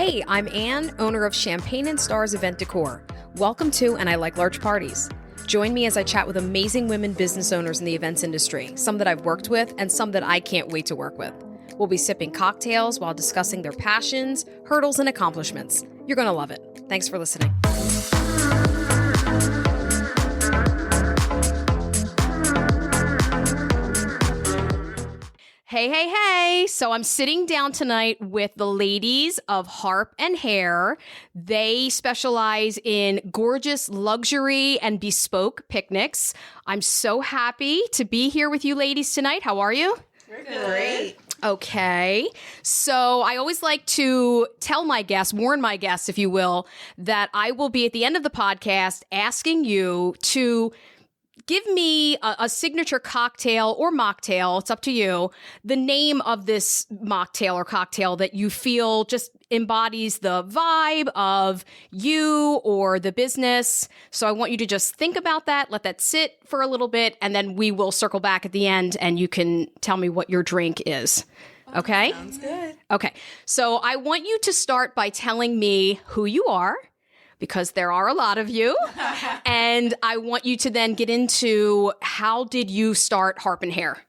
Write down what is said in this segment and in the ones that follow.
Hey, I'm Anne, owner of Champagne and Stars Event Decor. Welcome to And I Like Large Parties. Join me as I chat with amazing women business owners in the events industry, some that I've worked with and some that I can't wait to work with. We'll be sipping cocktails while discussing their passions, hurdles, and accomplishments. You're going to love it. Thanks for listening. Hey. So I'm sitting down tonight with the ladies of Harp Hare. They specialize in gorgeous luxury and bespoke picnics. I'm so happy to be here with you ladies tonight. How are you? We're good. Great. Okay. So I always like to tell my guests, warn my guests, if you will, that I will be at the end of the podcast asking you to give me a signature cocktail or mocktail, it's up to you, the name of this mocktail or cocktail that you feel just embodies the vibe of you or the business. So I want you to just think about that, let that sit for a little bit, and then we will circle back at the end and you can tell me what your drink is. Okay? Sounds good. Okay. So I want you to start by telling me who you are, because there are a lot of you. And I want you to then get into how did you start Harp Hare?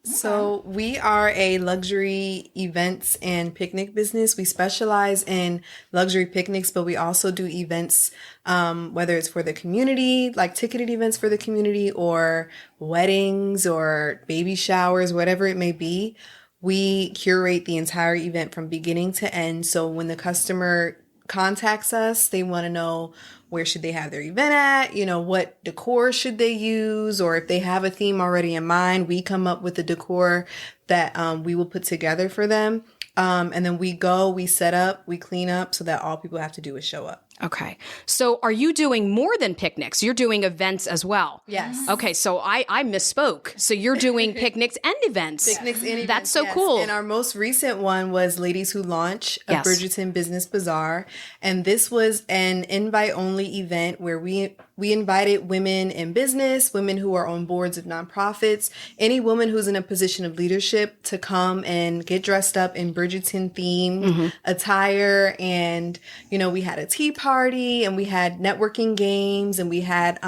So we are a luxury events and picnic business. We specialize in luxury picnics, but we also do events, whether it's for the community, like ticketed events for the community, or weddings or baby showers, whatever it may be. We curate the entire event from beginning to end. So when the customer contacts us, they want to know where should they have their event at, what decor should they use, or if they have a theme already in mind, we come up with the decor that we will put together for them. And then we set up, we clean up so that all people have to do is show up. Okay. So are you doing more than picnics? You're doing events as well? Yes. Okay. So I misspoke. So you're doing picnics and events. Picnics and events. That's so yes. cool. And our most recent one was Ladies Who Launch, a Yes. Bridgerton Business Bazaar. And this was an invite-only event where we invited women in business, women who are on boards of nonprofits, any woman who's in a position of leadership to come and get dressed up in Bridgerton themed attire. And, we had a tea party and we had networking games and we had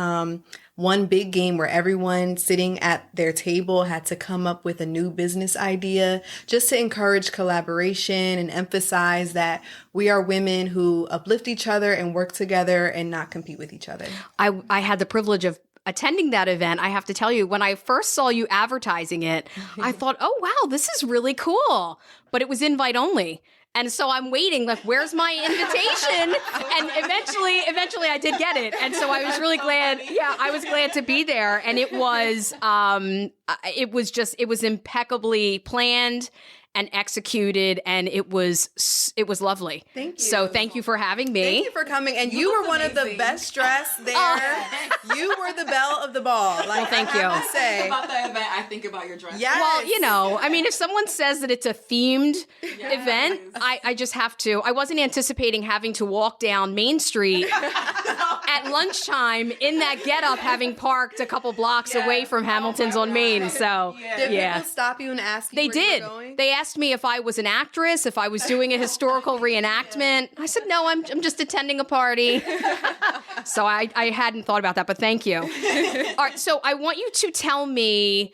one big game where everyone sitting at their table had to come up with a new business idea just to encourage collaboration and emphasize that we are women who uplift each other and work together and not compete with each other. I had the privilege of attending that event. I have to tell you, when I first saw you advertising it, I thought, oh, wow, this is really cool. But it was invite only. And so I'm waiting, like, where's my invitation? And eventually I did get it. And so I was really glad. Yeah, I was glad to be there. And it was impeccably planned and executed, and it was lovely. Thank you. So thank you for having me. Thank you for coming. And you were one of the best dressed there. You were the belle of the ball. Well, thank you. I have to say. About the event, I think about your dress. Yes. Well, if someone says that it's a themed event, I just have to. I wasn't anticipating having to walk down Main Street at lunchtime in that getup, having parked a couple blocks away from Hamilton's on Main. So, Did people stop you and ask you They where did. you were going? They asked me if I was an actress, if I was doing a historical reenactment. I said, no, I'm just attending a party. So I hadn't thought about that, but thank you. All right, so I want you to tell me,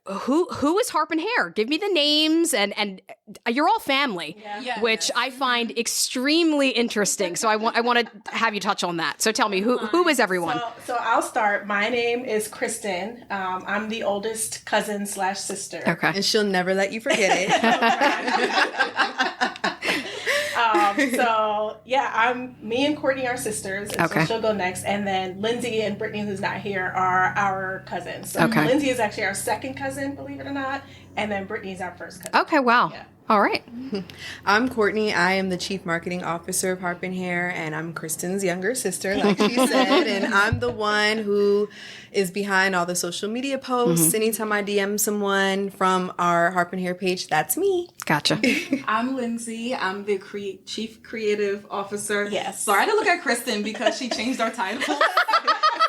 who is Harp Hare? Give me the names, and you're all family, which I find extremely interesting. So I want to have you touch on that. So tell me, who is everyone? So I'll start. My name is Kristen. I'm the oldest cousin / sister. Okay. And she'll never let you forget it. I'm me and Courtney are sisters, and so she'll go next. And then Lindsay and Brittany, who's not here, are our cousins. So Lindsay is actually our second cousin, believe it or not, and then Brittany's our first cousin. Okay, wow. Yeah. All right. I'm Courtney. I am the Chief Marketing Officer of Harp Hare, and I'm Kristen's younger sister, like she said. And I'm the one who is behind all the social media posts. Anytime I DM someone from our Harp Hare page, that's me. Gotcha. I'm Lindsay. I'm the Chief Creative Officer. Yes. Sorry to look at Kristen because she changed our title.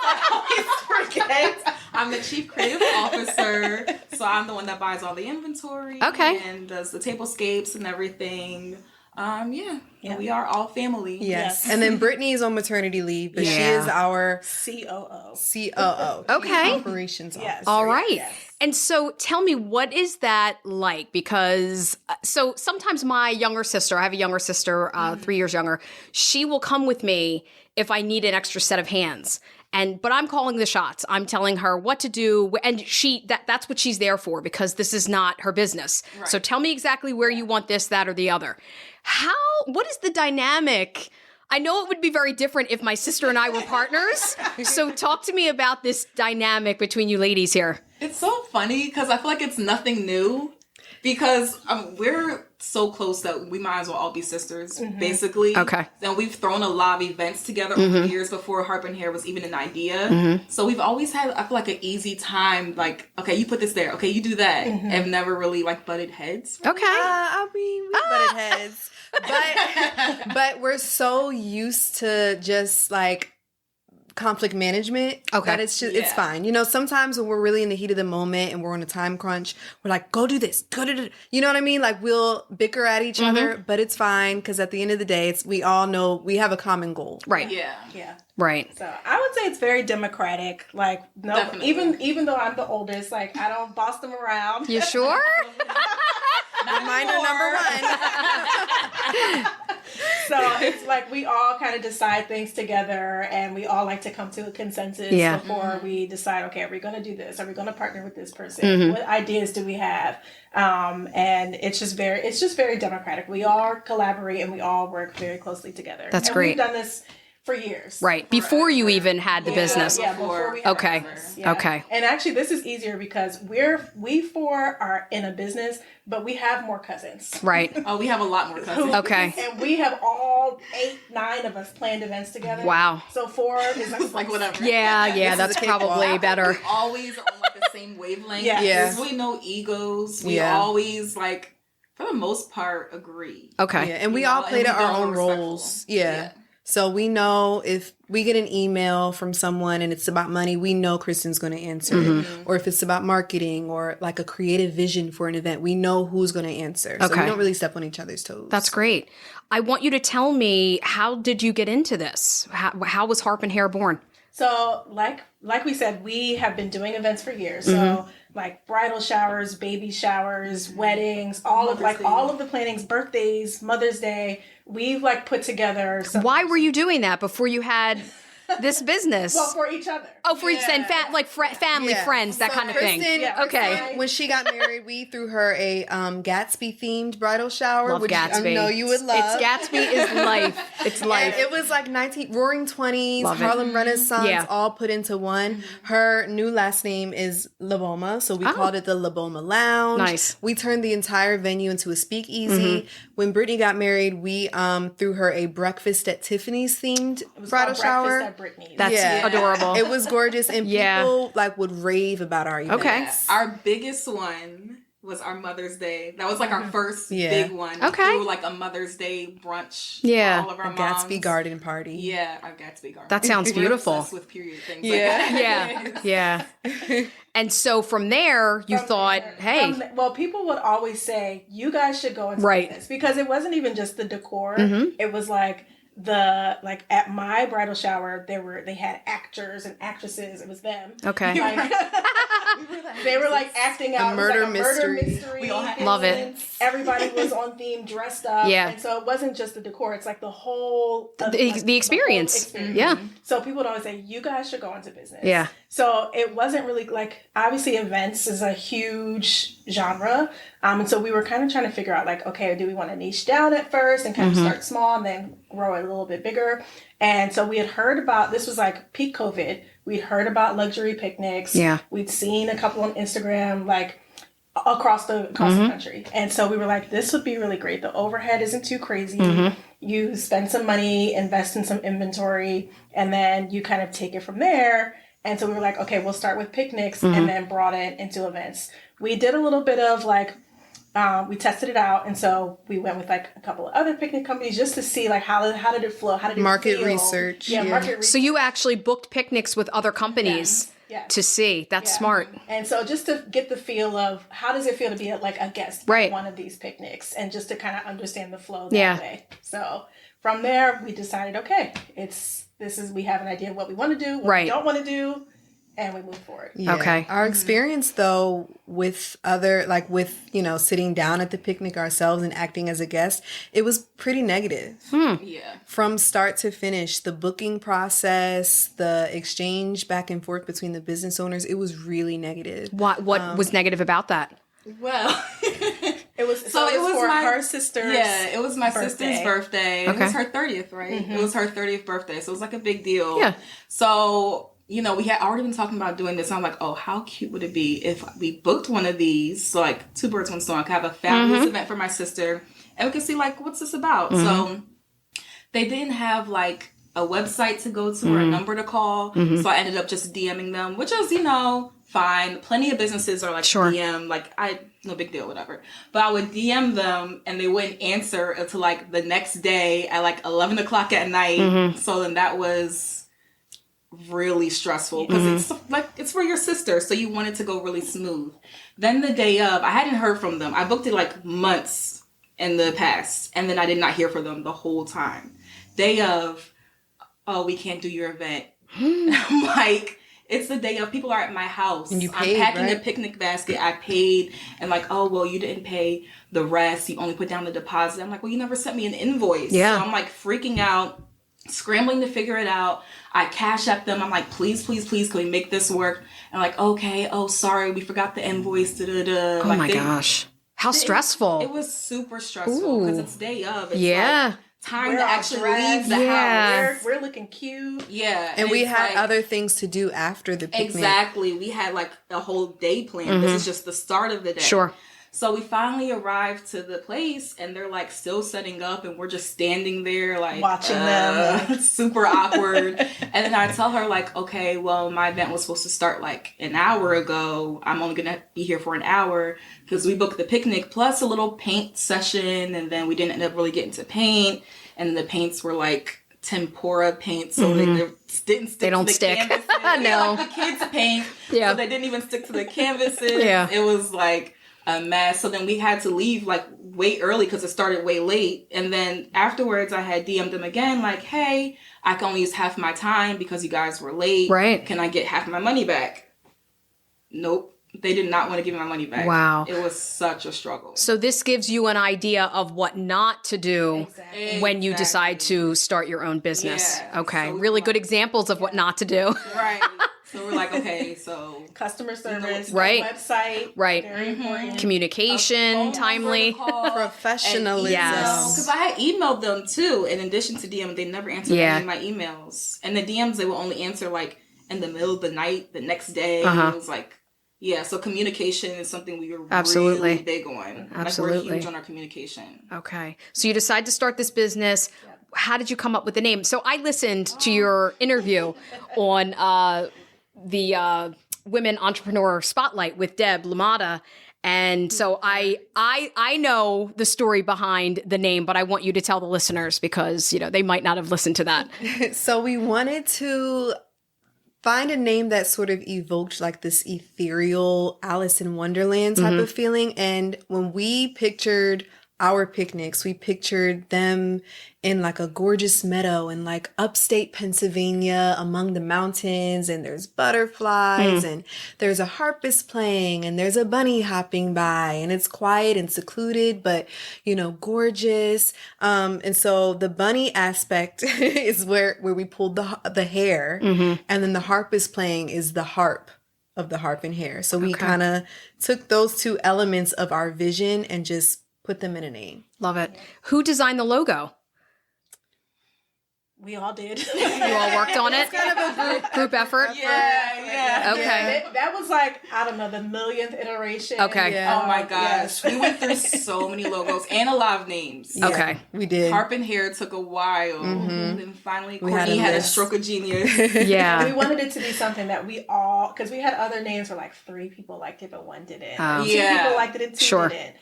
I always forget. I'm the Chief Creative Officer, so I'm the one that buys all the inventory. Okay. And does the tablescapes and everything. Yeah, we are all family. Yes. And then Brittany is on maternity leave, but she is our COO. Okay. Operations officer. All right. Yes. And so tell me, what is that like? Because so sometimes my younger sister, I have a younger sister, 3 years younger, she will come with me if I need an extra set of hands. But I'm calling the shots. I'm telling her what to do. And that's what she's there for, because this is not her business. Right. So tell me exactly where you want this, that, or the other. What is the dynamic? I know it would be very different if my sister and I were partners. So talk to me about this dynamic between you ladies here. It's so funny because I feel like it's nothing new, because we're so close that we might as well all be sisters, basically. Okay. And we've thrown a lot of events together over the years before Harp Hare was even an idea. So we've always had, I feel like, an easy time. Like, okay, you put this there. Okay, you do that. I've never really like butted heads. Okay. We butted heads. But we're so used to just like conflict management that it's just it's fine. You know, sometimes when we're really in the heat of the moment and we're on a time crunch, we're like, go do this, go do it. You know what I mean? Like, we'll bicker at each other, but it's fine, because at the end of the day, we all know we have a common goal. Right. Yeah. Right. So I would say it's very democratic. Like, no, even though I'm the oldest, like, I don't boss them around. You sure? Reminder number one. So it's like we all kind of decide things together, and we all like to come to a consensus before we decide, okay, are we going to do this? Are we going to partner with this person? What ideas do we have? And it's just very democratic. We all collaborate and we all work very closely together. That's great. We've done this for years. Right. Before you even had the business. Yeah, before we had Okay. Yeah. Okay. And actually, this is easier because we four are in a business, but we have more cousins. Right. Oh, we have a lot more cousins. Okay. And we have all 8, 9 of us planned events together. Wow. So 4 is like whatever. Yeah, that's probably better. We always are on like the same wavelength. Yeah. There's really no egos. We always, like, for the most part, agree. Okay. Yeah, and we all played our own roles. Yeah. So we know if we get an email from someone and it's about money, we know Kristen's going to answer it. Or if it's about marketing or like a creative vision for an event, we know who's going to answer. So we don't really step on each other's toes. That's great. I want you to tell me, how did you get into this? How was Harp Hare born? So like we said, we have been doing events for years. So like bridal showers, baby showers, weddings, all of the plannings, birthdays, Mother's Day, we've like put together. Why were you doing that before you had this business? Well, for each other. Oh, for each and family, friends, that kind of thing. Okay. When she got married, we threw her a Gatsby themed bridal shower, Love which Gatsby. I know you would love. Gatsby is life. It's life. And it was like Roaring 20s, Love Harlem it. Renaissance, all put into one. Her new last name is Laboma, so we called it the Laboma Lounge. Nice. We turned the entire venue into a speakeasy. When Brittany got married, we threw her a Breakfast at Tiffany's themed bridal shower. Breakfast at Brittany's. That's adorable. It was gorgeous, and people like would rave about our events. Okay. Our biggest one was our Mother's Day. That was like our first big one. Okay. We threw like a Mother's Day brunch. Yeah. For all of our Gatsby moms. garden party. Yeah, our Gatsby garden. That sounds We're beautiful. obsessed with period things. Like that. Yeah. And so from there, you thought, hey. Well, people would always say, you guys should go into this. Because it wasn't even just the decor. It was like, at my bridal shower, they had actors and actresses. It was them. Okay. Like, they were like acting out. A murder murder mystery. We all had Love it. Everybody was on theme, dressed up. Yeah. And so it wasn't just the decor. It's like the whole The experience. Yeah. So people would always say, you guys should go into business. Yeah. So it wasn't really like, obviously events is a huge genre. And so we were kind of trying to figure out like, okay, do we want to niche down at first and kind of start small and then grow it a little bit bigger? And so we had heard about, this was like peak COVID. We'd heard about luxury picnics. Yeah. We'd seen a couple on Instagram, like across the country. And so we were like, this would be really great. The overhead isn't too crazy. You spend some money, invest in some inventory, and then you kind of take it from there. And so we were like, okay, we'll start with picnics and then broaden into events. We did a little bit of like, we tested it out. And so we went with like a couple of other picnic companies just to see like how did it flow? How did it Market feel? research. Yeah, market research. So you actually booked picnics with other companies. Yes. to see. That's smart. And so just to get the feel of how does it feel to be like a guest at one of these picnics, and just to kind of understand the flow that way. So from there, we decided, okay, we have an idea of what we want to do, what we don't want to do, and we move forward. Yeah. Okay. Our experience though with other, like with, sitting down at the picnic ourselves and acting as a guest, it was pretty negative. Yeah. From start to finish, the booking process, the exchange back and forth between the business owners, it was really negative. What was negative about that? Well, it was for her sister's. Yeah, it was my sister's birthday. Okay. It was her 30th, right? It was her 30th birthday, so it was like a big deal. Yeah. So we had already been talking about doing this. And I'm like, oh, how cute would it be if we booked one of these? So like 2 birds, 1 stone. I could have a fabulous event for my sister, and we could see like what's this about. So they didn't have like a website to go to or a number to call. So I ended up just DMing them, which is fine. Plenty of businesses are like DM, like no big deal, whatever. But I would DM them and they wouldn't answer until like the next day at like 11 o'clock at night. So then that was really stressful because it's for your sister, so you want it to go really smooth. Then the day of, I hadn't heard from them. I booked it like months in the past, and then I did not hear from them the whole time. Day of, oh, we can't do your event. I'm like, it's the day of, people are at my house. And you paid, I'm packing right? a picnic basket. I paid, and like, oh, well, you didn't pay the rest. You only put down the deposit. I'm like, well, you never sent me an invoice. Yeah. So I'm like freaking out, scrambling to figure it out. I cash at them. I'm like, please, please, please, can we make this work? And like, okay, oh, sorry, we forgot the invoice. Da-da-da. Oh like, my gosh. How stressful. It was super stressful because it's day of. It's like time We're to all actually dressed. leave the Yeah. house. We're looking cute. Yeah. And we it's had like, other things to do after the picnic. Exactly. We had like a whole day planned. This is just the start of the day. Sure. So we finally arrived to the place and they're like still setting up and we're just standing there like watching them. super awkward. And then I tell her like, okay, well, my event was supposed to start like an hour ago. I'm only going to be here for an hour because we booked the picnic plus a little paint session. And then we didn't end up really getting to paint. And the paints were like tempura paint, so they didn't stick. They don't to the stick. canvases. No. Yeah, like the kids paint. Yeah. So they didn't even stick to the canvases. Yeah. It was like a mess. So then we had to leave like way early because it started way late. And then afterwards I had DM'd them again like, hey, I can only use half my time because you guys were late. Right. Can I get half my money back? Nope. They did not want to give me my money back. Wow. It was such a struggle. So this gives you an idea of what not to do Exactly. when you decide to start your own business. Yeah. Okay. So we Really were good like- examples of what not to do. Right. So we're like, okay, so Customer service, Right. Website, Right. very important. Communication, timely. Professionalism. Yes. Because I had emailed them too. In addition to DM, they never answered Yeah. any of my emails. And the DMs, they will only answer like in the middle of the night, the next day. Uh-huh. It was like, yeah. So communication is something we were Absolutely. really big on. Absolutely. Like we're huge on our communication. Okay. So you decide to start this business. How did you come up with the name? So I listened to your interview on the Women Entrepreneur Spotlight with Deb Lamada. And so I know the story behind the name, but I want you to tell the listeners because, they might not have listened to that. So we wanted to find a name that sort of evoked like this ethereal Alice in Wonderland type of feeling. And when we pictured our picnics, we pictured them in like a gorgeous meadow in like upstate Pennsylvania among the mountains, and there's butterflies and there's a harpist playing and there's a bunny hopping by and it's quiet and secluded, but gorgeous. And so the bunny aspect is where we pulled the hair, and then the harpist playing is the harp of the Harp and Hare. So we kind of took those two elements of our vision and just put them in a name. Love it. Who designed the logo? We all did. You all worked on it? Kind of a Group effort? Yeah. Okay. That was like, I don't know, the millionth iteration. Okay. Yeah. Oh my gosh. Yes. We went through so many logos and a lot of names. Yeah, Okay. we did. Harp and Hare took a while. And then finally, We had Courtney a had a list. stroke of genius. Yeah. We wanted it to be something that we all, because we had other names where like 3 people liked it, but 1 didn't. Oh. Or 2 Yeah. people liked it and 2 Sure. didn't.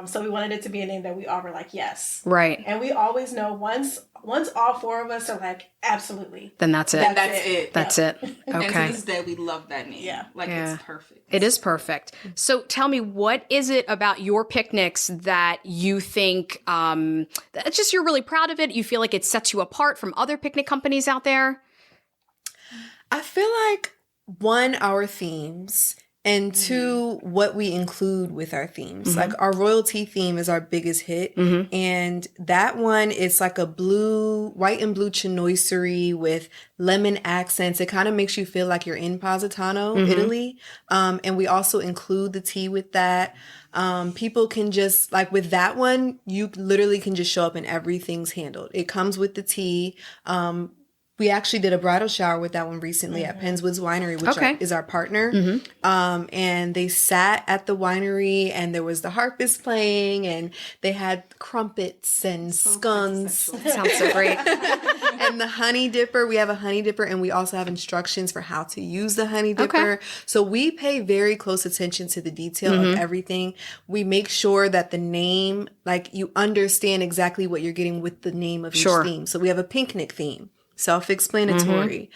So we wanted it to be a name that we all were like, yes. Right. And we always know once all four of us are like, absolutely. Then that's it. That's it. That's it. And Okay. to this day, we love that name. Yeah. Like, Yeah. it's perfect. It is perfect. So tell me, what is it about your picnics that you think, it's just you're really proud of it? You feel like it sets you apart from other picnic companies out there? I feel like, one, our themes, and two, what we include with our themes. Like, our royalty theme is our biggest hit. And that one is like a white and blue chinoiserie with lemon accents. It kind of makes you feel like you're in Positano, Italy. And we also include the tea with that. People can just, like with that one, you literally can just show up and everything's handled. It comes with the tea. We actually did a bridal shower with that one recently at Pennswoods Winery, which is our partner. And they sat at the winery and there was the harpist playing and they had crumpets and scones. Sounds so great. And the honey dipper, we have a honey dipper and we also have instructions for how to use the honey dipper. So we pay very close attention to the detail of everything. We make sure that the name, like you understand exactly what you're getting with the name of each theme. So we have a picnic theme. Self-explanatory.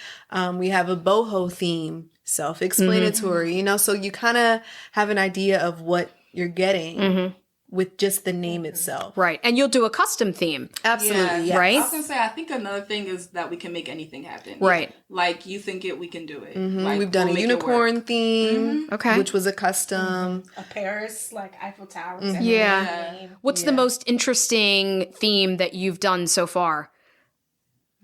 We have a boho theme, self-explanatory, you know, so you kind of have an idea of what you're getting with just the name itself. Right. And you'll do a custom theme. Absolutely. Yes. Right? I was going to say, I think another thing is that we can make anything happen. Right. Like, you think it, we can do it. Like, We've done we'll a make it unicorn work. theme, Okay. which was a custom. A Paris, like Eiffel Tower. Yeah. What's the most interesting theme that you've done so far?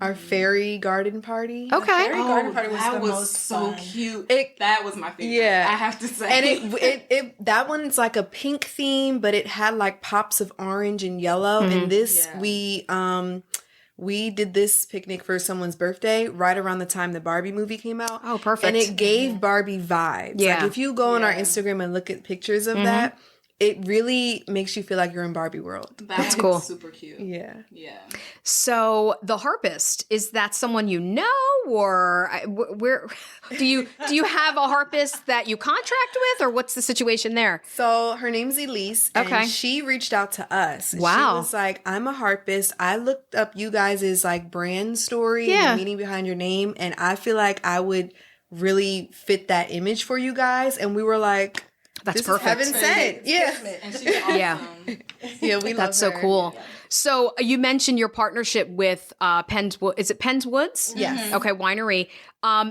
Our fairy garden party. Okay. Fairy garden party was that the was most so fun. cute. It- that was my favorite. Yeah. I have to say. And it that one's like a pink theme, but it had like pops of orange and yellow. And this, we did this picnic for someone's birthday right around the time the Barbie movie came out. Oh, perfect. And it gave Barbie vibes. Yeah. Like if you go on our Instagram and look at pictures of that, it really makes you feel like you're in Barbie world. That's cool. Super cute. Yeah. Yeah. So the harpist, is that someone you know, or where do you have a harpist that you contract with, or what's the situation there? So her name's Elise, and Okay. she reached out to us. Wow. She was like, I'm a harpist. I looked up you guys' like brand story Yeah. and the meaning behind your name, and I feel like I would really fit that image for you guys. And we were like, That's this perfect. is heaven sent. Yeah. And she's awesome. Yeah. Yeah, we love That's so her. cool. So you mentioned your partnership with Pennswood. Is it Pennswoods? Yes. Okay, winery.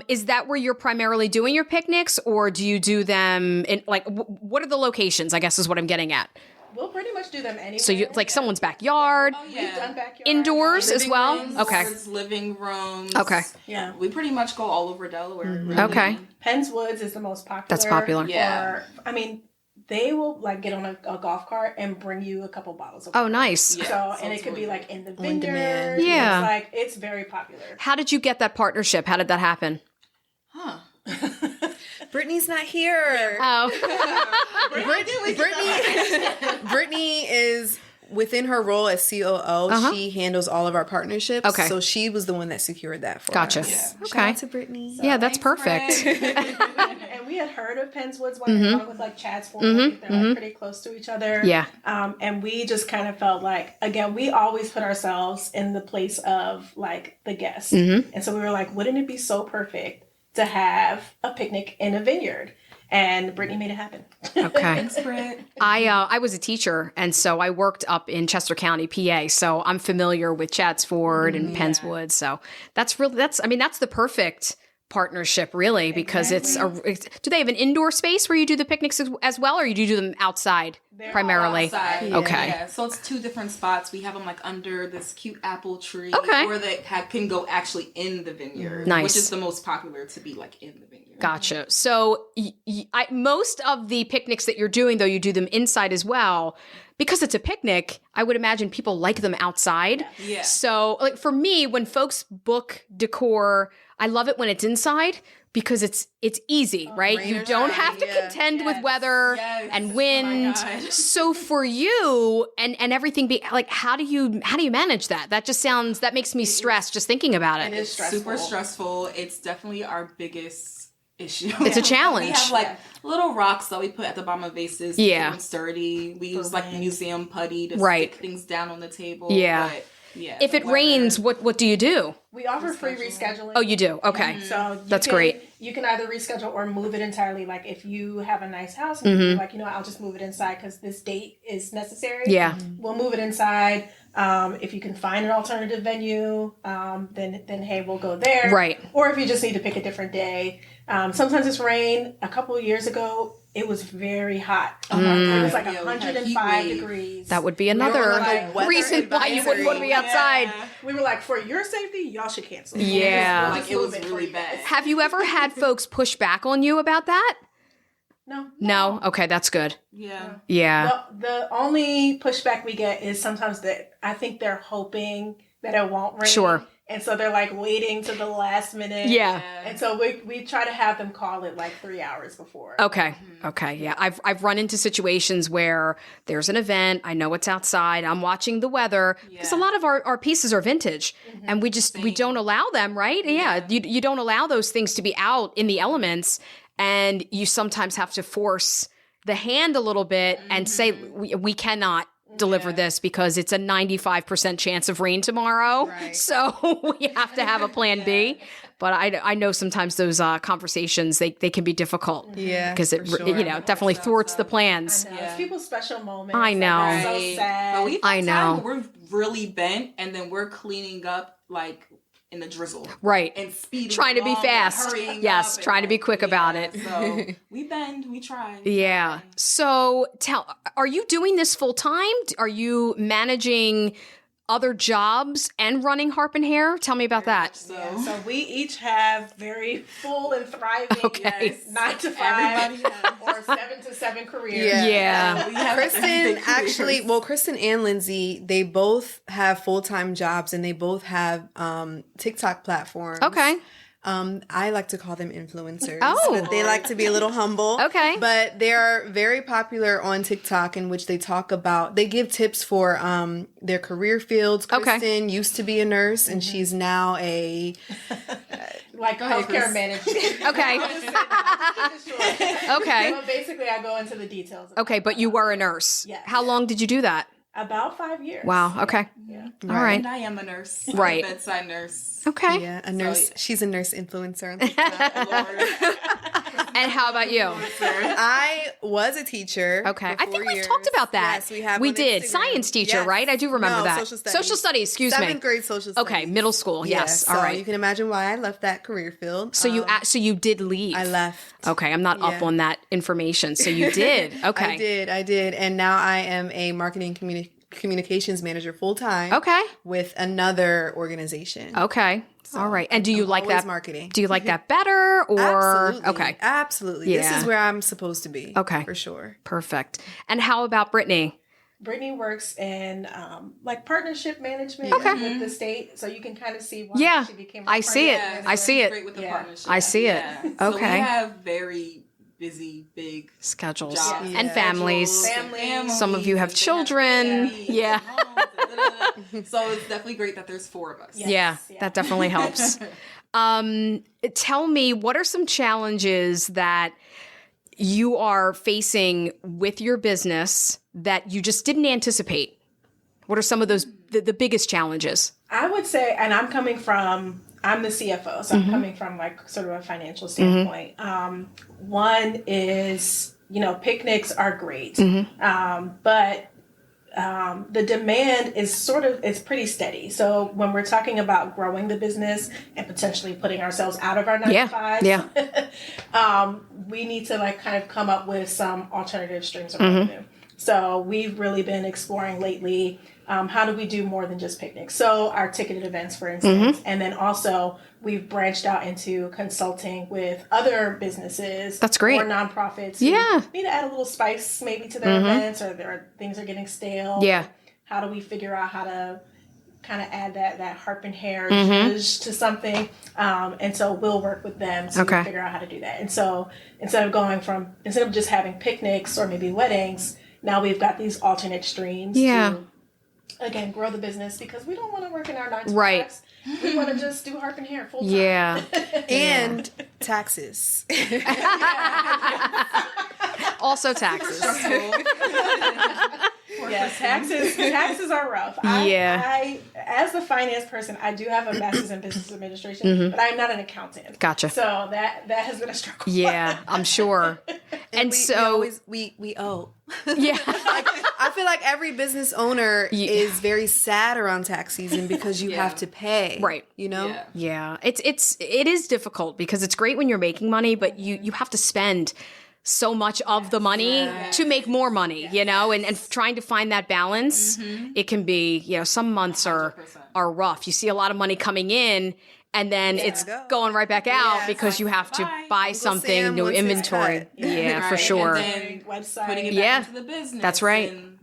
Is that where you're primarily doing your picnics, or do you do them in like what are the locations? I guess is what I'm getting at. We'll pretty much do them anywhere. So you like someone's backyard, Oh, We've yeah. done backyard. indoors as Living well. rooms, Okay. Living rooms. Okay. Yeah. We pretty much go all over Delaware. Really. Okay. Pennswoods is the most popular. That's popular. Yeah. I mean, they will like get on a golf cart and bring you a couple bottles of Oh, water. nice. Yeah. So, So and it it's could be really like in the On demand. vineyard. Yeah. It's like, it's very popular. How did you get that partnership? How did that happen? Huh. Brittany's not here. Oh, Brittany is within her role as COO. She handles all of our partnerships. Okay. So she was the one that secured that for gotcha. us. Yeah. Shout Okay. out to Brittany. Yeah, that's Thanks, perfect. Fred. And we had heard of Pennswoods when along with like Chad's Ford. I think they're like pretty close to each other. Yeah. And we just kind of felt like, again, we always put ourselves in the place of like the guest. And so we were like, wouldn't it be so perfect to have a picnic in a vineyard? And Brittany made it happen. Okay. Thanks, Fred. I was a teacher, and so I worked up in Chester County, PA. So I'm familiar with Chad's Ford and Pennswood. So that's the perfect partnership, really, because do they have an indoor space where you do the picnics as well, or you do them outside primarily? Outside. Okay. Yeah. So it's two different spots. We have them like under this cute apple tree. Okay. Or they can go actually in the vineyard. Nice. Which is the most popular to be like in the vineyard. Gotcha. So most of the picnics that you're doing, though, you do them inside as well. Because it's a picnic, I would imagine people like them outside. Yeah. So, like for me, when folks book decor, I love it when it's inside because it's easy, right? rain You or don't shine, have to yeah. contend with weather Yes. and Oh wind. my God. So for you and everything be like, how do you manage that? That makes me stressed just thinking about It it. is stressful. Super stressful. It's definitely our biggest issue. It's a challenge. We have like little rocks that we put at the bottom of vases to keep them sturdy. We use like museum putty to stick things down on the table. Yeah. But, yeah, if it rains, what do you do? We offer free rescheduling. Oh, you do? Okay. So that's great. You can either reschedule or move it entirely. Like if you have a nice house and you're like, I'll just move it inside because this date is necessary. Yeah. We'll move it inside. If you can find an alternative venue, then hey, we'll go there. Right. Or if you just need to pick a different day. Sometimes it's rain. A couple of years ago, it was very hot. It was like 105 degrees. That would be another reason why you wouldn't want to be outside. Yeah. We were like, for your safety, y'all should cancel. Yeah. Like it was really bad. Have you ever had folks push back on you about that? No? Okay, that's good. Yeah. Yeah. The only pushback we get is sometimes that I think they're hoping that it won't rain. Sure. And so they're like waiting to the last minute. Yeah. And so we try to have them call it like 3 hours before. Okay. Okay. Yeah. I've run into situations where there's an event. I know it's outside. I'm watching the weather because a lot of our pieces are vintage and we don't allow them, right? Yeah. You don't allow those things to be out in the elements, and you sometimes have to force the hand a little bit and say, we cannot deliver this because it's a 95% chance of rain tomorrow. Right. So we have to have a plan B. But I know sometimes those conversations, they can be difficult. Yeah. Because it definitely thwarts the plans. I know. It's people's special moments. I know. Like, so sad. But we've had time where we're really bent and then we're cleaning up like in the drizzle. Right. And speeding trying to be fast. Yes, trying to be quick about it. So we bend, we try. Yeah. So are you doing this full time? Are you managing other jobs and running Harp and Hare? Tell me about that. So we each have very full and thriving 9 to 5 or 7 to 7 careers. Yeah. We have Kristen and Lindsay, they both have full-time jobs and they both have TikTok platforms. Okay. I like to call them influencers. Oh. But they like to be a little humble. Okay. But they are very popular on TikTok, in which they give tips for their career fields. Kristen used to be a nurse and she's now a like healthcare manager. Okay. Okay. So basically I go into the details. Okay, but you were a nurse. Yes. How long did you do that? About 5 years. Wow. Okay. Yeah. All right. And I am a nurse. Right. A bedside nurse. Okay. Yeah, a nurse. She's a nurse influencer. And how about you? I was a teacher. Okay. I think we've talked about that. Yes, we have. We on did. Instagram. Science teacher, Yes. right? I do remember that. Social studies. Social studies, excuse me. 7th grade social studies. Okay, middle school. Yes. So All right. you can imagine why I left that career field. So you did leave. I left. Okay, I'm not up on that information. So you did. Okay. I did. And now I am a marketing communications manager full-time. Okay. With another organization. Okay. All right. And do you like that marketing? Do you like that better or Absolutely. Okay. Absolutely. Yeah. This is where I'm supposed to be. Okay. For sure. Perfect. And how about Brittany? Brittany works in like partnership management with the state, so you can kind of see why she became. I see it. I see it. Great with the partnership. I see it. So we Okay. have very busy, big Schedules jobs and families. Some of you have children. Yeah. So it's definitely great that there's 4 of us. Yeah, that definitely helps. Tell me, what are some challenges that you are facing with your business that you just didn't anticipate? What are some of those, the biggest challenges? I would say, and I'm the CFO, so I'm coming from like sort of a financial standpoint. One is, picnics are great, but the demand is it's pretty steady. So when we're talking about growing the business and potentially putting ourselves out of our 9 to 5, we need to like kind of come up with some alternative streams of revenue. So we've really been exploring lately, how do we do more than just picnics? So our ticketed events, for instance, and then also we've branched out into consulting with other businesses. That's great. Or nonprofits. Who need to add a little spice maybe to their events, or things are getting stale. Yeah. How do we figure out how to kind of add that Harp and Hare zhuzh to something? And so we'll work with them to figure out how to do that. And so instead of just having picnics or maybe weddings, now we've got these alternate streams to, again, grow the business, because we don't want to work in our 9 to 5s. we want to just do Harp Hare full time. Yeah. And taxes. Also taxes. Yes, taxes are rough. I, as a finance person, I do have a master's in business administration, but I'm not an accountant. Gotcha. So that has been a struggle. Yeah, I'm sure. And we owe. Yeah. I feel like every business owner is very sad around tax season because you have to pay. Right. You know? Yeah. It is difficult because it's great when you're making money, but you have to spend so much of the money to make more money, you know, and trying to find that balance, it can be, you know, some months are rough. You see a lot of money coming in and then it's going right back out because you have to buy Uncle something, Sam new wants his inventory. cut. Yeah, Right. for sure. And then Website. putting it back into the business. That's right. And,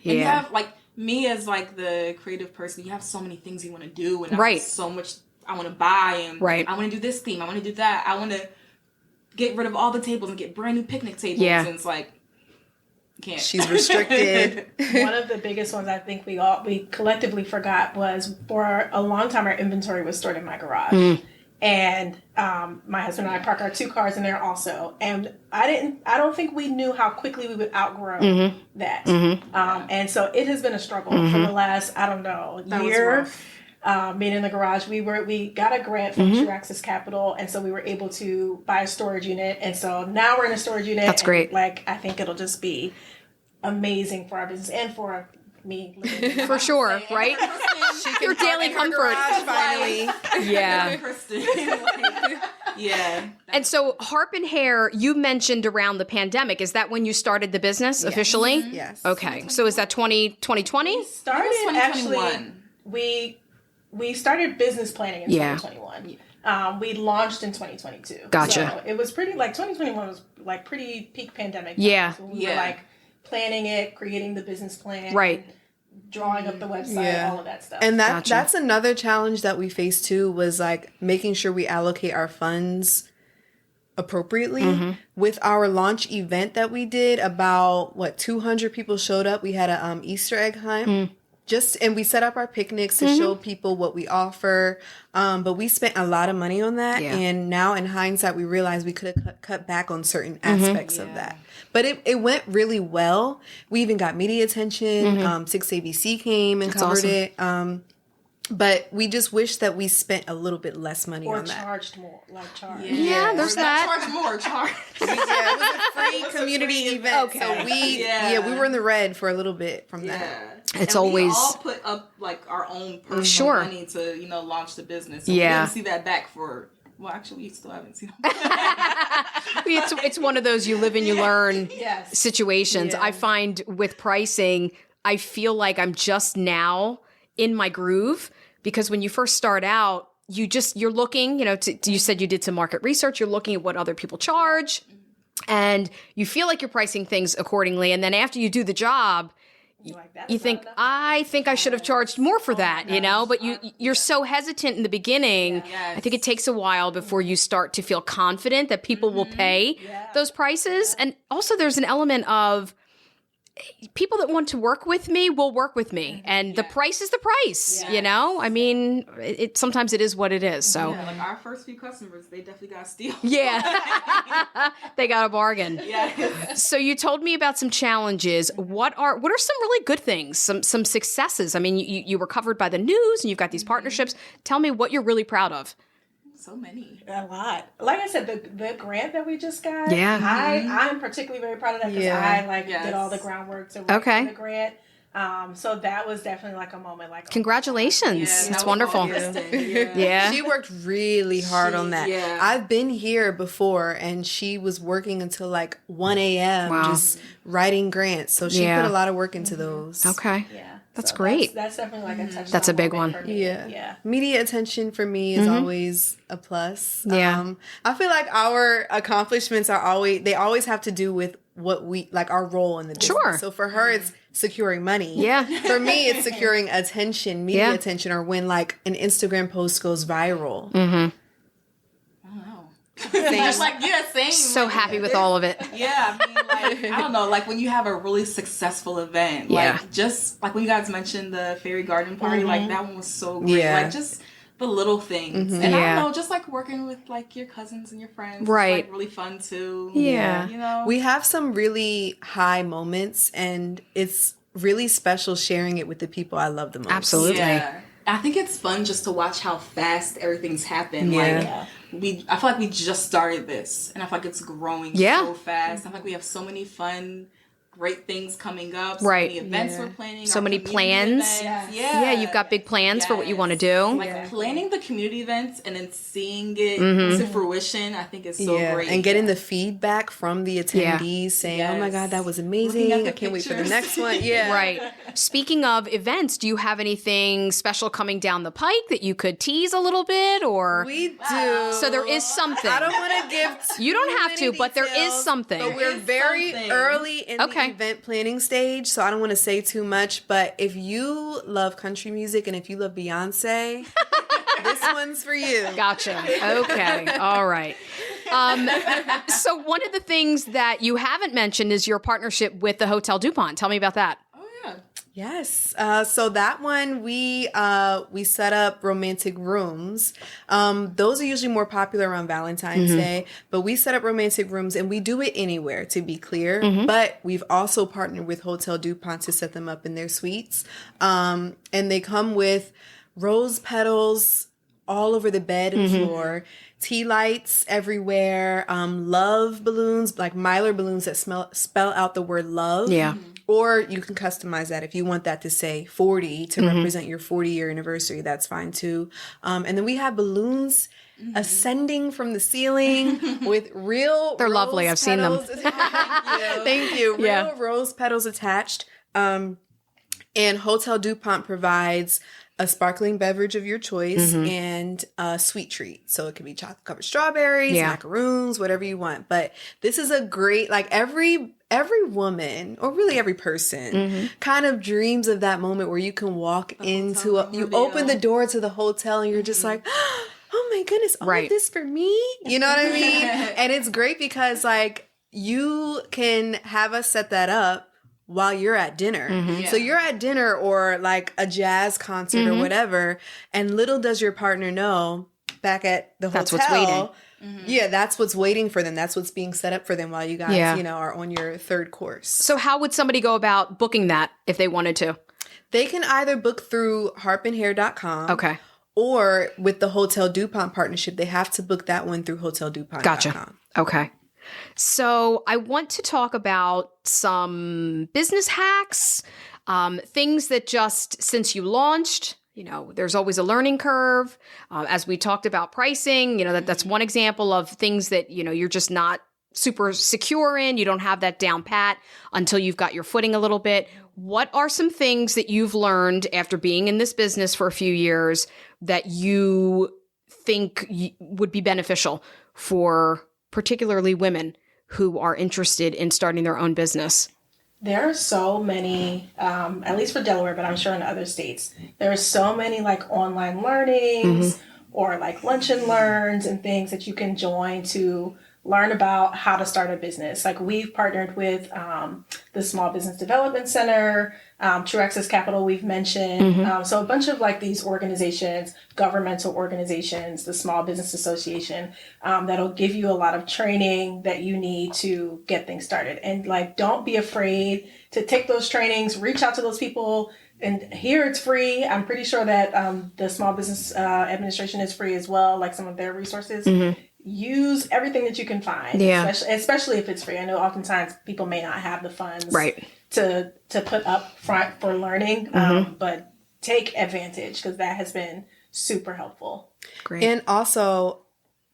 And you have, like, me as, like, the creative person, you have so many things you want to do. And I have so much I want to buy. And I want to do this theme. I want to do that. I want to get rid of all the tables and get brand new picnic tables. And it's like, can't. She's restricted. One of the biggest ones I think we collectively forgot was for a long time our inventory was stored in my garage. And my husband and I park our 2 cars in there also. And I don't think we knew how quickly we would outgrow that. And so it has been a struggle for the last, I don't know, year. Being in the garage, we got a grant from True Access Capital, and so we were able to buy a storage unit, and so now we're in a storage unit. That's great. Like, I think it'll just be amazing for our business and for me. For sure, right? Your daily comfort. Finally. Yeah. Yeah. And so Harp Hare, you mentioned around the pandemic. Is that when you started the business officially? Yes. Okay. So is that 2020? Started actually. We started business planning in 2021. We launched in 2022. Gotcha. So it was pretty, like, 2021 was like pretty peak pandemic. Yeah. So we were like planning it, creating the business plan. Right. Drawing up the website, all of that stuff. And that's another challenge that we faced too, was like making sure we allocate our funds appropriately. With our launch event that we did, about 200 people showed up. We had a Easter egg hunt. And we set up our picnics to show people what we offer. But we spent a lot of money on that. Yeah. And now in hindsight, we realized we could have cut back on certain aspects of that. But it went really well. We even got media attention. 6ABC came and covered it. But we just wish that we spent a little bit less money on that. Or charged more. Yeah, there's that. Charge more. It was a free community event. Okay. So we were in the red for a little bit from that. It's and always we all put up like our own personal money to launch the business. So we didn't see that back for. Well, actually, we still haven't seen it. it's one of those you live and you learn situations. Yeah. I find with pricing, I feel like I'm just now in my groove, because when you first start out, you're looking, you said you did some market research, you're looking at what other people charge, and you feel like you're pricing things accordingly. And then after you do the job, you think, I think I should have charged more for that, but you're so hesitant in the beginning. I think it takes a while before you start to feel confident that people will pay those prices. And also there's an element of people that want to work with me will work with me, and the price is the price. I mean, sometimes it is what it is. So like our first few customers, they definitely got a steal. They got a bargain. So you told me about some challenges. What are some really good things, some successes? I mean, you were covered by the news and you've got these partnerships. Tell me what you're really proud of. So many. A lot. Like I said, the grant that we just got, I'm particularly very proud of that because I did all the groundwork to work for the grant. So that was definitely like a moment. Like, congratulations. That's wonderful. She worked really hard on that. I've been here before, and she was working until like 1 a.m. just writing grants. So she put a lot of work into those. Okay. Yeah. That's great. That's definitely like a touchdown. That's a big one. For me. Yeah. Media attention for me is always a plus. Yeah. I feel like our accomplishments they always have to do with what we, like our role in the business. Sure. So for her, it's securing money. Yeah. For me, it's securing attention, media attention, or when like an Instagram post goes viral. Same. So happy with all of it. Yeah, I mean, like, I don't know, like when you have a really successful event, like just like when you guys mentioned the fairy garden party, like that one was so great. Like just the little things. And I don't know, just like working with like your cousins and your friends. Right. It's like really fun too. Yeah. You know? We have some really high moments, and it's really special sharing it with the people I love the most. Absolutely. Yeah. I think it's fun just to watch how fast everything's happened. Yeah. Like I feel like we just started this, and I feel like it's growing so fast. I feel like we have so many fun, great things coming up. So Right. many events we're planning. So our many community plans. events. Yeah, you've got big plans for what you want to do. Like planning the community events and then seeing it to fruition, I think is so great. And getting the feedback from the attendees saying, oh my God, that was amazing. I can't wait for the next one. Yeah. Right. Speaking of events, do you have anything special coming down the pike that you could tease a little bit, or? We do. So there is something. I don't want to give You don't have to, but there is details, something. But we're very early in the event planning stage, so I don't want to say too much. But if you love country music and if you love Beyonce, this one's for you. Gotcha. Okay. All right. So one of the things that you haven't mentioned is your partnership with the Hotel DuPont. Tell me about that. Oh yeah. Yes. So that one we set up romantic rooms. Those are usually more popular around Valentine's Day, but we set up romantic rooms and we do it anywhere, to be clear. But we've also partnered with Hotel DuPont to set them up in their suites. And they come with rose petals all over the bed and floor, tea lights everywhere, love balloons, like Mylar balloons that spell out the word love. Yeah. Or you can customize that if you want that to say 40 to represent your 40-year anniversary. That's fine too. And then we have balloons ascending from the ceiling with real They're rose lovely. I've seen them. Thank you. Real rose petals attached. And Hotel DuPont provides a sparkling beverage of your choice and a sweet treat. So it could be chocolate covered strawberries, macaroons, whatever you want. But this is a great, like every woman, or really every person, kind of dreams of that moment where you can walk into you open the door to the hotel and you're just like, oh my goodness, all of this for me? You know what I mean? And it's great because like you can have us set that up while you're at dinner. So you're at dinner or like a jazz concert or whatever, and little does your partner know back at the That's hotel. what's waiting. Yeah, that's what's waiting for them. That's what's being set up for them while you guys, you know, are on your third course. So how would somebody go about booking that if they wanted to? They can either book through harpandhare.com. Okay. Or with the Hotel DuPont partnership, they have to book that one through hoteldupont.com. Gotcha. Okay. So I want to talk about some business hacks, things that just since you launched, you know, there's always a learning curve. As we talked about pricing, you know, that's one example of things that, you know, you're just not super secure in. You don't have that down pat until you've got your footing a little bit. What are some things that you've learned after being in this business for a few years that you think would be beneficial for particularly women who are interested in starting their own business? There are so many, at least for Delaware, but I'm sure in other states, there are so many like online learnings or like lunch and learns and things that you can join to learn about how to start a business. Like we've partnered with the Small Business Development Center, True Access Capital we've mentioned. So a bunch of like these organizations, governmental organizations, the Small Business Association, that'll give you a lot of training that you need to get things started. And like, don't be afraid to take those trainings, reach out to those people. And here it's free. I'm pretty sure that the Small Business Administration is free as well, like some of their resources. Use everything that you can find, especially if it's free. I know oftentimes people may not have the funds to put up front for learning, but take advantage because that has been super helpful. Great. And also,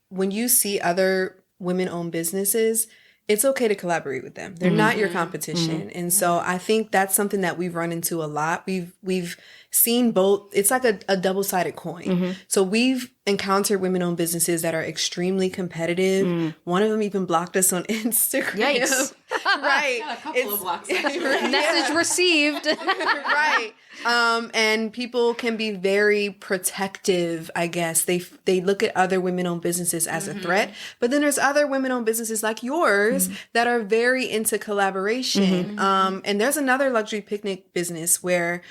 when you see other women-owned businesses, it's okay to collaborate with them. They're not your competition. And so I think that's something that we've run into a lot. We've seen both. It's like a double-sided coin. So we've encountered women-owned businesses that are extremely competitive. One of them even blocked us on Instagram. Yikes. Right. Got a couple of blocks. Message received. Right. And people can be very protective, I guess. They look at other women-owned businesses as a threat, but then there's other women-owned businesses like yours that are very into collaboration. And there's another luxury picnic business where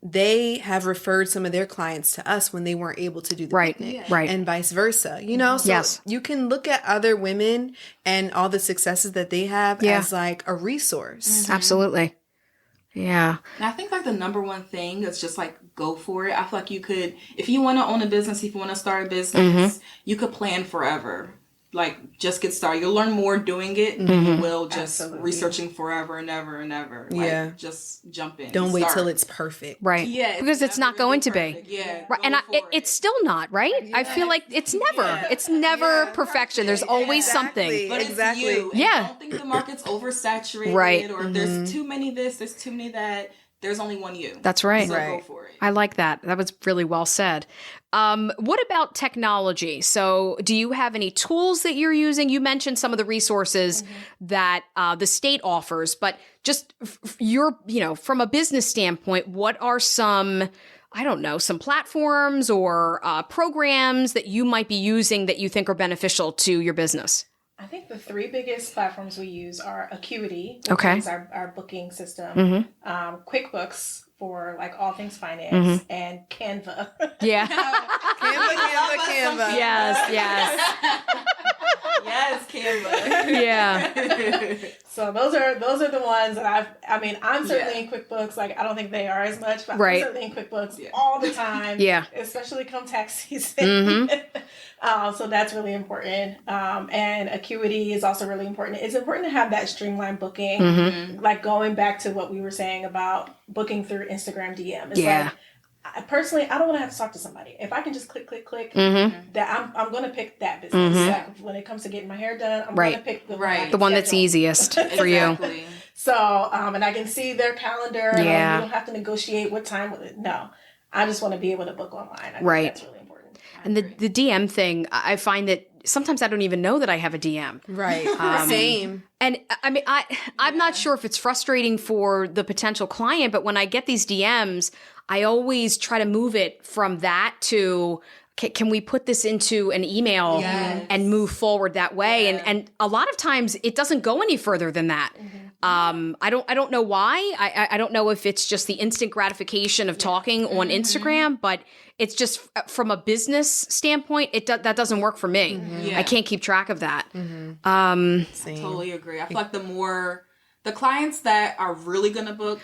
they have referred some of their clients to us when they weren't able to do the picnic. Right. And vice versa, you know? So Yes. you can look at other women and all the successes that they have as like a resource. Absolutely. Yeah. And I think like the number one thing is just like go for it. I feel like you could, if you want to own a business, if you want to start a business, you could plan forever. Like just get started. You'll learn more doing it than you will just researching forever and ever and ever. Like, just jump in. Don't wait start. till it's perfect. Right. Yeah, Because it's not going to perfect. be. Yeah. Right. And it's still not, right? I feel like it's never perfection. There's always something. But Exactly. it's you. And Yeah. I don't think the market's oversaturated. Right. Or if there's too many this, there's too many that. There's only one you. That's right. So go for it. I like that. That was really well said. What about technology? So do you have any tools that you're using? You mentioned some of the resources that the state offers, but just from a business standpoint, what are some, I don't know, some platforms or programs that you might be using that you think are beneficial to your business? I think the three biggest platforms we use are Acuity, which Okay. is our booking system, QuickBooks for like all things finance, and Canva. Yeah. Canva. Yes. Yes, Canva. Yeah. So those are the ones that I'm certainly in QuickBooks. Like I don't think they are as much, but Right. I'm certainly in QuickBooks all the time. Yeah. Especially come tax season. So that's really important. And Acuity is also really important. It's important to have that streamlined booking, like going back to what we were saying about booking through Instagram DM. It's like, personally, I don't want to have to talk to somebody. If I can just click, that I'm going to pick that business. Like when it comes to getting my hair done, I'm going to pick the the one that's easiest for you. Exactly. So, and I can see their calendar. And you don't have to negotiate what time with it. No, I just want to be able to book online. I think that's really important. And the DM thing, I find that sometimes I don't even know that I have a DM. Right. Same. And I mean, I'm not sure if it's frustrating for the potential client, but when I get these DMs, I always try to move it from that to, can we put this into an email and move forward that way? And a lot of times it doesn't go any further than that. I don't know why. I don't know if it's just the instant gratification of talking on Instagram, but it's just from a business standpoint, that doesn't work for me. I can't keep track of that. I totally agree. I feel like the clients that are really going to book,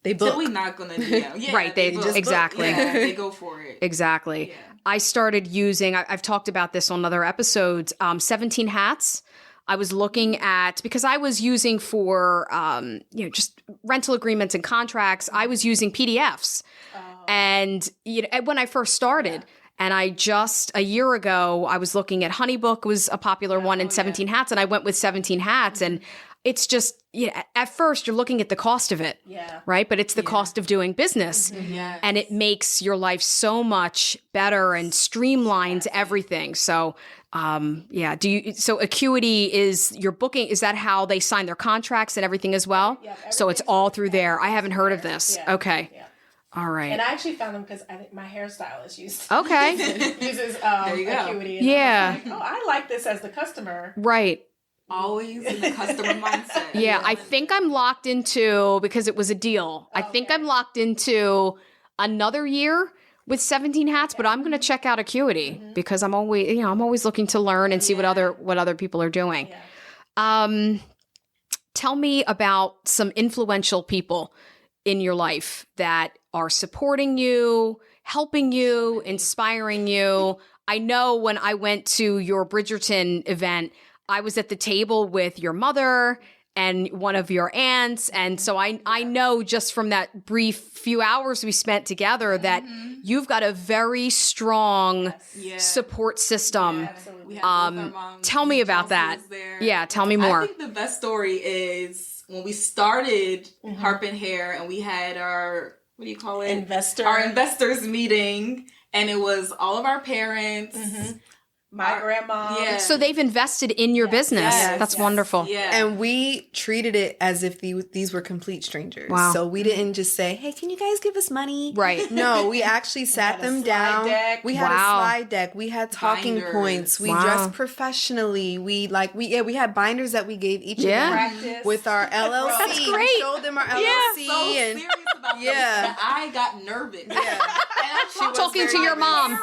They book. Typically not going to DM. Yeah, Right. They book. exactly. Yeah, they go for it. Exactly. Yeah. I started using, I've talked about this on other episodes, 17 Hats. I was looking at, because I was using for, just rental agreements and contracts, I was using PDFs. And when I first started, and a year ago, I was looking at Honeybook was a popular one and 17 Hats, and I went with 17 Hats. And it's just, at first you're looking at the cost of it, right? But it's the cost of doing business. And it makes your life so much better and streamlines everything. So, so Acuity is your booking. Is that how they sign their contracts and everything as well? So it's all through there. I haven't heard of this. Okay. All right. And I actually found them because I think my hairstylist uses There you go. Acuity. And I was like, I like this as the customer. Right. Always in the customer mindset. Yeah, I think I'm locked into, because it was a deal, I think I'm locked into another year with 17 Hats, but I'm going to check out Acuity because I'm always looking to learn and see what other people are doing. Tell me about some influential people in your life that are supporting you, helping you, inspiring you. I know when I went to your Bridgerton event, I was at the table with your mother and one of your aunts. And so I know just from that brief few hours we spent together that you've got a very strong support system. We had both our moms. Tell me about that. Yeah, tell me more. I think the best story is when we started Harp Hare and we had our, what do you call it? Our investors meeting. And it was all of our parents. My grandma. Yeah. So they've invested in your business. That's wonderful. Yeah. And we treated it as if these were complete strangers. Wow. So we didn't just say, hey, can you guys give us money? Right. No, we actually sat them down. Deck. We had a slide deck. We had talking Binders. points. We dressed professionally. We had binders that we gave each of them Practice. with our LLC. That's great. We showed them our LLC. So and serious about them. Yeah. And I got nervous. Yeah. And I'm Talking to your mom.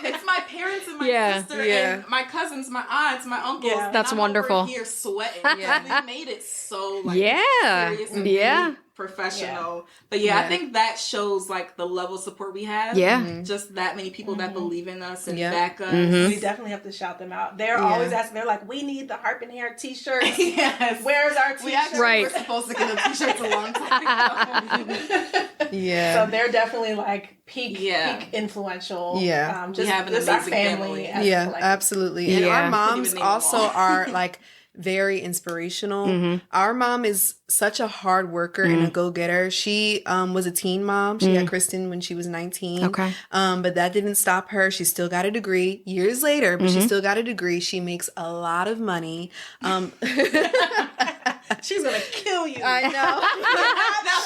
It's my parents and my Yeah. sister Yeah. and my cousins, my aunts, my uncles. Yeah. And That's I'm wonderful. Over here sweating. Yeah. We made it so like Yeah. serious and Yeah. really professional. But yeah, I think that shows like the level of support we have. Yeah. Just that many people that believe in us and Yeah. back us. We definitely have to shout them out. They're always asking. They're like, "We need the Harp Hare t-shirts. Yes. Where's our t-shirt?" We actually Right. were supposed to get the t-shirts a long time ago. Yeah. So they're definitely like peak influential. Yeah. Just We have an this our amazing family. family. as a Yeah, collective. absolutely. And Yeah. our Couldn't moms even name them also all. are like very inspirational. Our mom is such a hard worker and a go-getter. She was a teen mom. She had Kristen when she was 19. Okay. But that didn't stop her. She still got a degree years later, but she still got a degree. She makes a lot of money. She's gonna kill you. I know.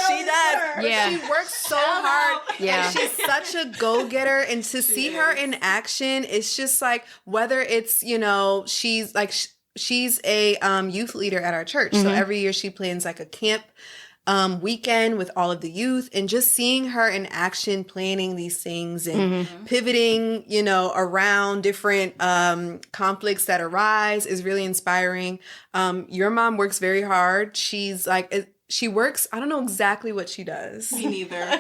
She does. Yeah. She works so hard. Yeah. And she's such a go-getter. And to see her in action, it's just like, whether it's, she's like, she's a youth leader at our church. So every year she plans like a camp weekend with all of the youth, and just seeing her in action planning these things and pivoting, around different conflicts that arise is really inspiring. Your mom works very hard. She's like, she works, I don't know exactly what she does. Me neither.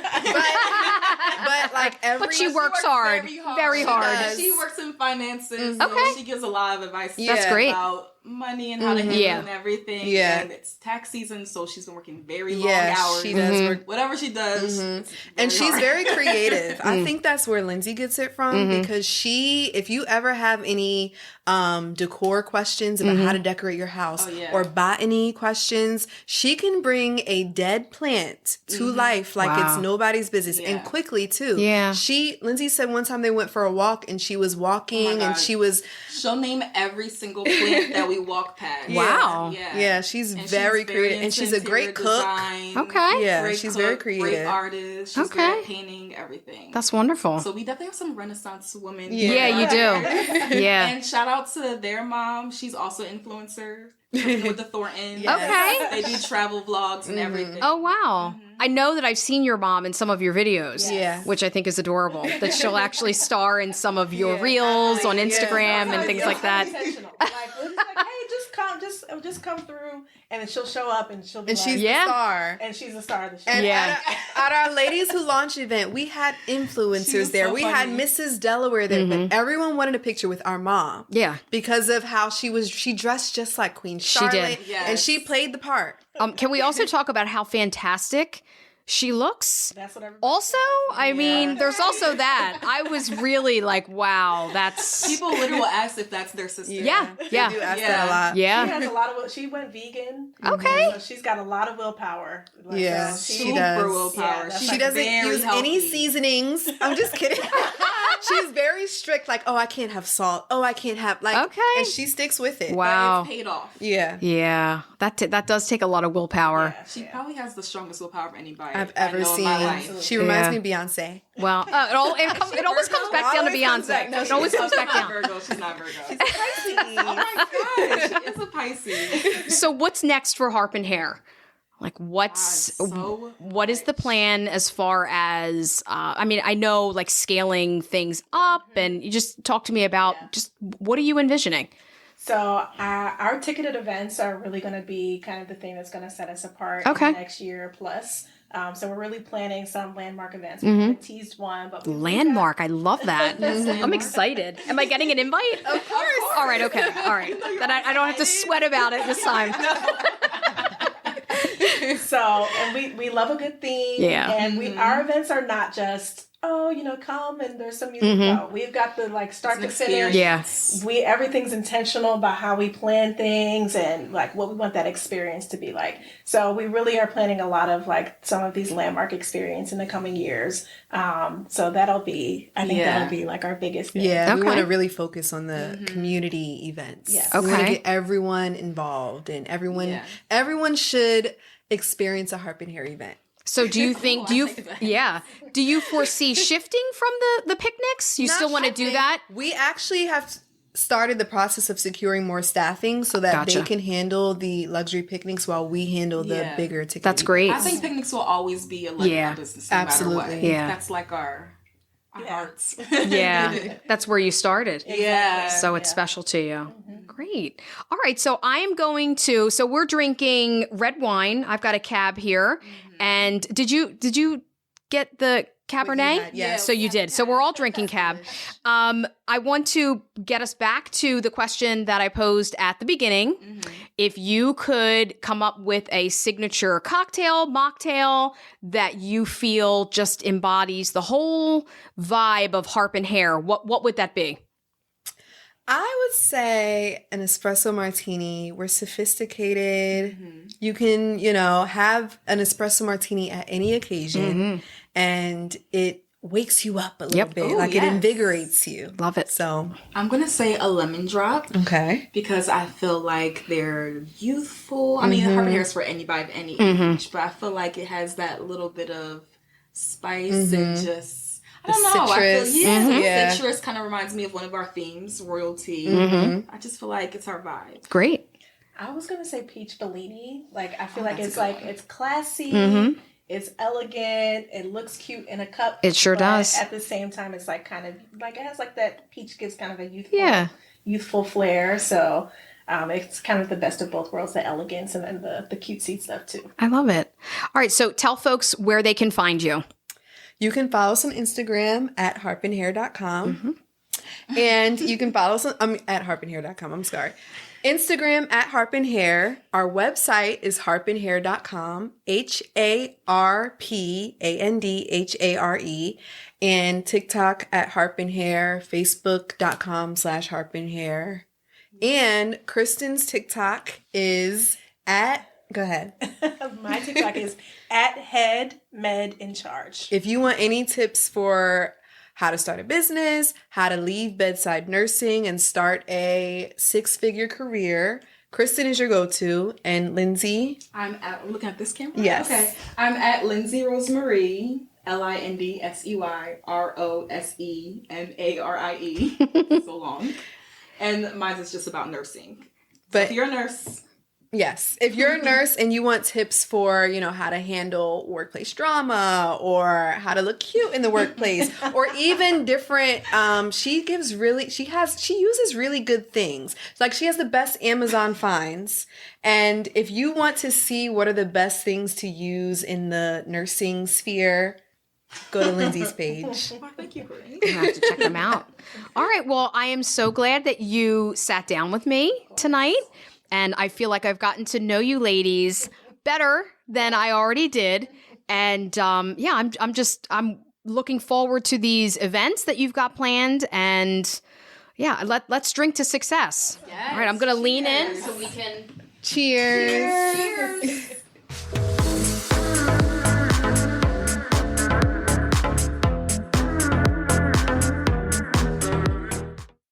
But like But she works hard. Very hard. does. She works in finances. Okay. So she gives a lot of advice. That's great. About money and how to handle it and everything. Yeah. And it's tax season, so she's been working very long Yeah, hours. she does work. Whatever she does. it's And she's hard. very creative. I think that's where Lindsay gets it from, because if you ever have any decor questions about how to decorate your house or botany questions, she can bring a dead plant to life like Wow. it's nobody's business, and quickly too. Yeah. Lindsay said one time they went for a walk and she was walking and God. she was She'll name every single plant that we walk past. Wow. Yeah. she's And very she's creative, and she's a into great interior cook. design, Okay. Yeah, great she's cook, very Great creative. artist. She's Okay. great at painting, everything. That's wonderful. So we definitely have some Renaissance women. Yeah, you do. Yeah. And shout out to their mom. She's also an influencer. With the Thorntons. Okay. They do travel vlogs and everything. Oh, wow. I know that I've seen your mom in some of your videos, Yeah. which I think is adorable. That she'll actually star in some of your reels on Instagram and things like that. Intentional. Like, Lindsay's like, hey, just come through, and then she'll show up, and she'll be And like, she's Yeah. the star. and she's the star of the show. And Yeah. at our Ladies Who Launch event, we had influencers was there. so We had funny. Mrs. Delaware there, but everyone wanted a picture with our mom. Yeah. Because of how she dressed just like Queen did. Charlotte. Yes. And she played the part. Can we also talk about how fantastic she looks? That's what everybody Also, I mean, there's also that. I was really like, wow, that's... People literally will ask if that's their sister. Yeah, They do yeah, ask Yeah. that a lot. She yeah. has a lot of. She went vegan. Okay. So she's got a lot of willpower. Like, Yeah, so she Super does. willpower. Yeah, that's She's She doesn't very use healthy. any seasonings. I'm just kidding. She's very strict. Like, oh, I can't have salt. Oh, I can't have Okay. And she sticks with it. Wow. It's paid off. Yeah. Yeah, that does take a lot of willpower. She probably has the strongest willpower of anybody I've I ever know in seen. my life. She reminds Yeah. me of Beyonce. Well, it always comes back down to Always comes Beyonce. back- no, It always comes back She's not down. Virgo. She's not Virgo. Pisces. Oh my gosh, she is a Pisces. So what's next for Harp and Hare? Like I'm so what is the plan as far as I mean, I know like scaling things up, and you just talk to me about just what are you envisioning? So our ticketed events are really going to be kind of the thing that's going to set us apart Okay. in the next year plus. So we're really planning some landmark events. We haven't teased one, but Landmark, I love that. I'm excited. Am I getting an invite? Of course. All right, okay, all right. Then I don't have to sweat about it this time. So, and we love a good theme. Yeah. And our events are not just, come and there's some music. No, we've got the start to finish. Yeah. Everything's intentional about how we plan things and like what we want that experience to be like. So we really are planning a lot of some of these landmark experience in the coming years. So that'll be like our biggest thing. Yeah, we Okay. want to really focus on the community events. Yes. We want to Okay. get everyone involved, and everyone should experience a Harp and Hare event. So do you think do you foresee shifting from the picnics? You Not still want to do shifting. that? We actually have started the process of securing more staffing so that Gotcha. they can handle the luxury picnics while we handle the Yeah. bigger ticket. That's great. I think picnics will always be a luxury Yeah. business, no matter Absolutely. what. Yeah. That's like our hearts. Yeah, that's where you started. Yeah. So it's special to you. Great. All right. So I am going to. So we're drinking red wine. I've got a cab here. And did you get the Cabernet? had, yes. So you did. So we're all drinking cab. I want to get us back to the question that I posed at the beginning. If you could come up with a signature cocktail, mocktail that you feel just embodies the whole vibe of Harp and Hare, what would that be? I would say an espresso martini. We're sophisticated. You can, have an espresso martini at any occasion, and it wakes you up a little bit. Ooh, It yes. invigorates you. Love it. So, I'm going to say a lemon drop. okay. Because I feel like they're youthful. I mean, Harp Hare is for anybody of any age, but I feel like it has that little bit of spice and just, I don't know. citrus. I feel, Yeah. citrus kind of reminds me of one of our themes, royalty. I just feel like it's our vibe. Great. I was gonna say peach Bellini. Like I feel Oh, like that's it's a good like one. it's classy, it's elegant, it looks cute in a cup. It sure but does. At the same time, it's like kind of like it has like that peach gives kind of a youthful flair. So it's kind of the best of both worlds, the elegance and then the cutesy stuff too. I love it. All right. So tell folks where they can find you. You can follow us on Instagram at harpandhare.com. And you can follow us on, at harpandhare.com. I'm sorry. Instagram at Harp and Hare. Our website is harpandhare.com. HARPANDHARE. And TikTok at Harp and Hare. Facebook.com/Harp and Hare. And Kristen's TikTok is at, go ahead. My TikTok is at Head Med in Charge. If you want any tips for how to start a business, how to leave bedside nursing and start a 6-figure career, Kristen is your go-to. And Lindsay? I'm looking at this camera? Yes. Okay. I'm at Lindsay Rosemarie, LindseyRosemary. So long. And mine is just about nursing. But If you're a nurse, yes, if you're a nurse and you want tips for, how to handle workplace drama or how to look cute in the workplace or even different, she uses really good things. Like she has the best Amazon finds. And if you want to see what are the best things to use in the nursing sphere, go to Lindsay's page. oh, thank you, Courtney. I have to check them out. All right. Well, I am so glad that you sat down with me tonight. And I feel like I've gotten to know you ladies better than I already did. And I'm looking forward to these events that you've got planned. And yeah, let's drink to success. Yes. All right. I'm going to lean in so we can Cheers. Cheers.